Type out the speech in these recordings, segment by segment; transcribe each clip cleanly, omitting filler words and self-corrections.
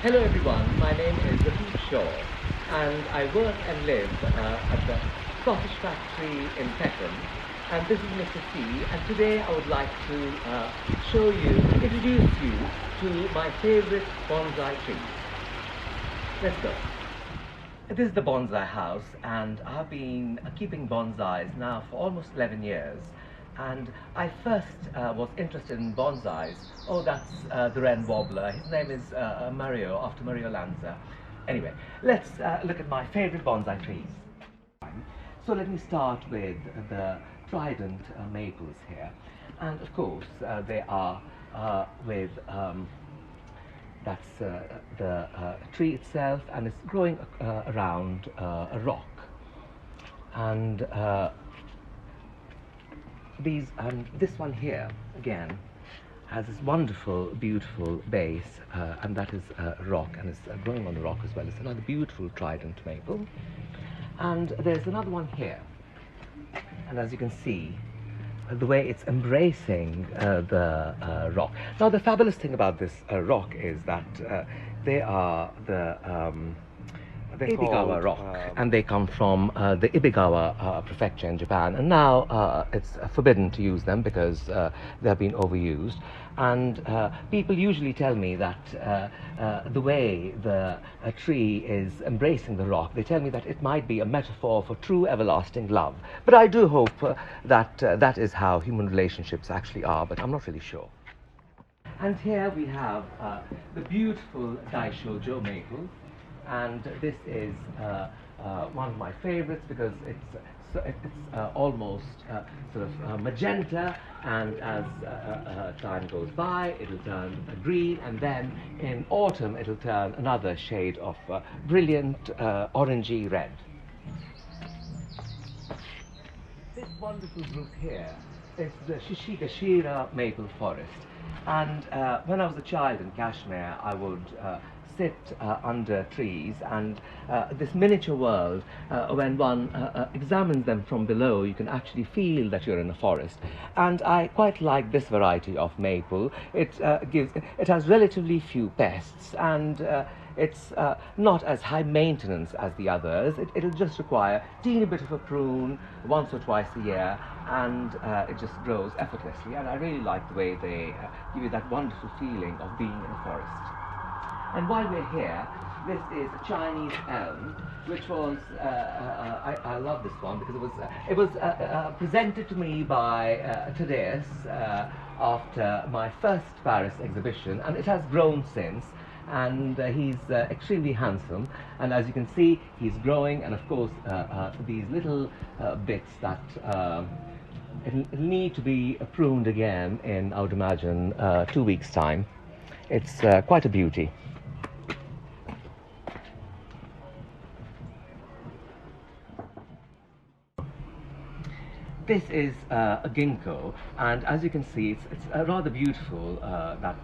Hello everyone, my name is Raqib Shaw and I work and live at the Scottish factory in Peckham, and this is Mr. C, and today I would like to introduce you to my favorite bonsai trees. Let's go. This is the Bonsai House, and I've been keeping bonsais now for almost 11 years. And I first was interested in bonsais. Oh, that's the Wren Wobbler. His name is Mario, after Mario Lanza. Anyway, let's look at my favorite bonsai trees. So let me start with the Trident maples here. And of course, they are with that's the tree itself, and it's growing around a rock. And this one here again has this wonderful, beautiful base, and that is rock, and it's growing on the rock as well. It's another beautiful Trident maple. And there's another one here, and as you can see, the way it's embracing the rock. Now, the fabulous thing about this rock is that they are Ibigawa rock, and they come from the Ibigawa prefecture in Japan, and now it's forbidden to use them because they have been overused. And people usually tell me that the way the tree is embracing the rock, they tell me that it might be a metaphor for true everlasting love. But I do hope that that is how human relationships actually are, but I'm not really sure. And here we have the beautiful Daishojo maple. And this is one of my favorites because it's almost sort of magenta, and as time goes by, it'll turn green, and then in autumn it'll turn another shade of brilliant orangey red. This wonderful group here is the Shishigashira maple forest, and when I was a child in Kashmir, I would sit under trees, and this miniature world, when one examines them from below, you can actually feel that you're in a forest. And I quite like this variety of maple. It has relatively few pests, and it's not as high maintenance as the others. It'll just require a teeny bit of a prune once or twice a year, and it just grows effortlessly. And I really like the way they give you that wonderful feeling of being in a forest. And while we're here, this is a Chinese elm, which was, I love this one because it was presented to me by Thaddeus after my first Paris exhibition, and it has grown since, and he's extremely handsome, and as you can see, he's growing, and of course these little bits that it'll need to be pruned again in, I would imagine, 2 weeks' time. It's quite a beauty. This is a ginkgo, and as you can see, it's rather beautiful that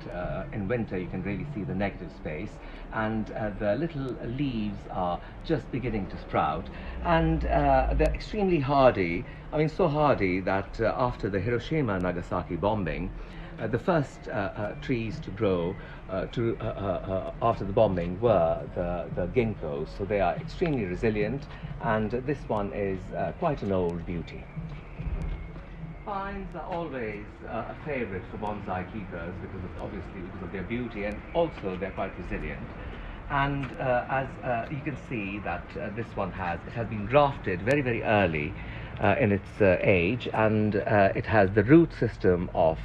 in winter you can really see the negative space, and the little leaves are just beginning to sprout, and they're extremely hardy. I mean, so hardy that after the Hiroshima-Nagasaki bombing, the first trees to grow after the bombing were the ginkgos, so they are extremely resilient, and this one is quite an old beauty. Pines are always a favorite for bonsai keepers obviously because of their beauty, and also they're quite resilient. And as you can see that this one has been grafted very, very early in its age, and it has the root system of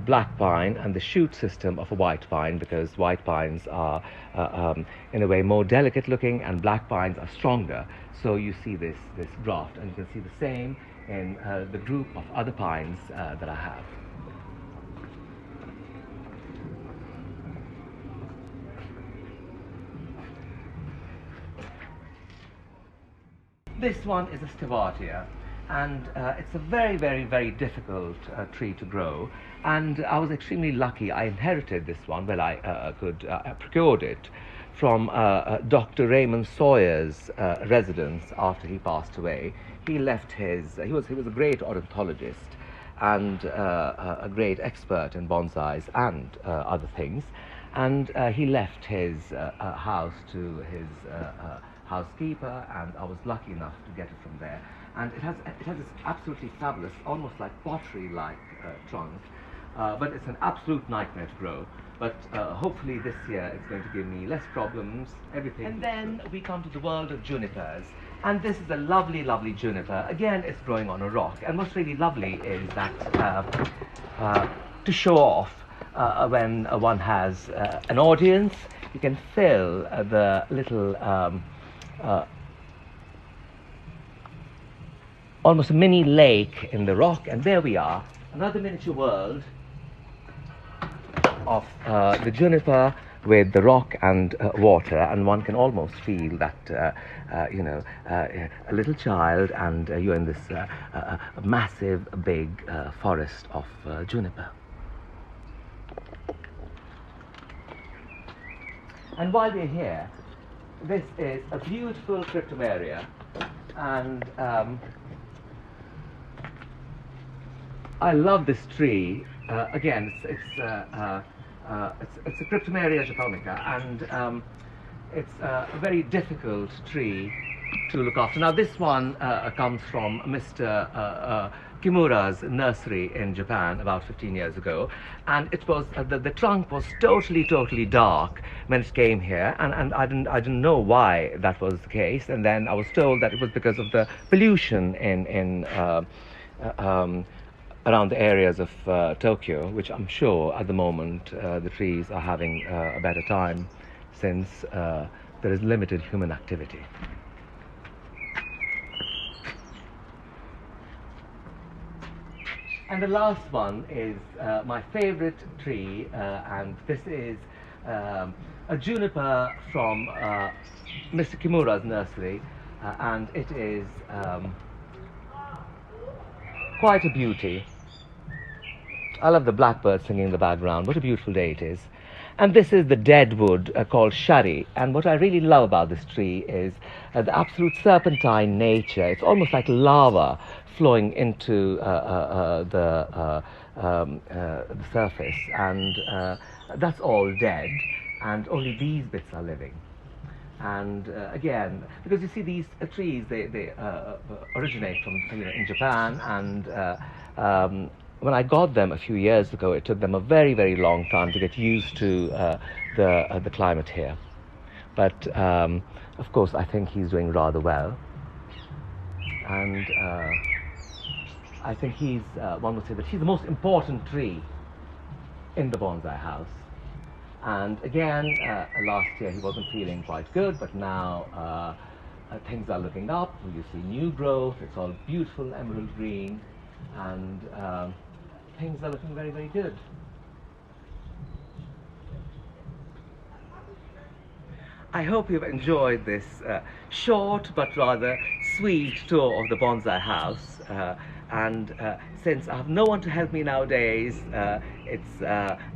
black pine and the shoot system of a white pine, because white pines are in a way more delicate looking and black pines are stronger. So you see this graft, and you can see the same in the group of other pines that I have. This one is a Stavatia, and it's a very, very, very difficult tree to grow, and I was extremely lucky. I inherited this one. Well, I procured it from Dr. Raymond Sawyer's residence after he passed away. He left he was a great ornithologist, and a great expert in bonsais and other things. And he left his house to his housekeeper, and I was lucky enough to get it from there. And it has this absolutely fabulous, almost like pottery-like trunk, but it's an absolute nightmare to grow. But hopefully this year it's going to give me less problems, everything. And then we come to the world of junipers. And this is a lovely, lovely juniper. Again, it's growing on a rock. And what's really lovely is that to show off when one has an audience, you can fill the little almost a mini lake in the rock, and there we are, another miniature world of the juniper with the rock and water, and one can almost feel that you know, a little child and you're in this massive big forest of juniper. And while we're here, this is a beautiful cryptomeria, and I love this tree. Again, it's a Cryptomeria japonica, and it's a very difficult tree to look after. Now, this one comes from Mr. Kimura's nursery in Japan about 15 years ago, and it was the trunk was totally dark when it came here, and I didn't know why that was the case, and then I was told that it was because of the pollution in around the areas of Tokyo, which I'm sure at the moment the trees are having a better time, since there is limited human activity. And the last one is my favorite tree, and this is a juniper from Mr. Kimura's nursery, and it is quite a beauty. I love the blackbird singing in the background. What a beautiful day it is. And this is the dead wood called shari. And what I really love about this tree is the absolute serpentine nature. It's almost like lava flowing into the surface. And that's all dead. And only these bits are living. And again, because you see these trees, they originate from, you know, in Japan, and when I got them a few years ago, it took them a very long time to get used to the climate here. But of course, I think he's doing rather well, and I think he's one would say that he's the most important tree in the bonsai house. And again, last year he wasn't feeling quite good, but now things are looking up. You see new growth, it's all beautiful emerald green, and things are looking very good. I hope you've enjoyed this short but rather sweet tour of the bonsai house. And since I have no one to help me nowadays, I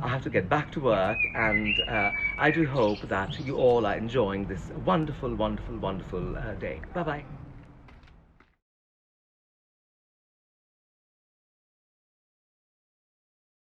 have to get back to work, and I do hope that you all are enjoying this wonderful day. Bye-bye.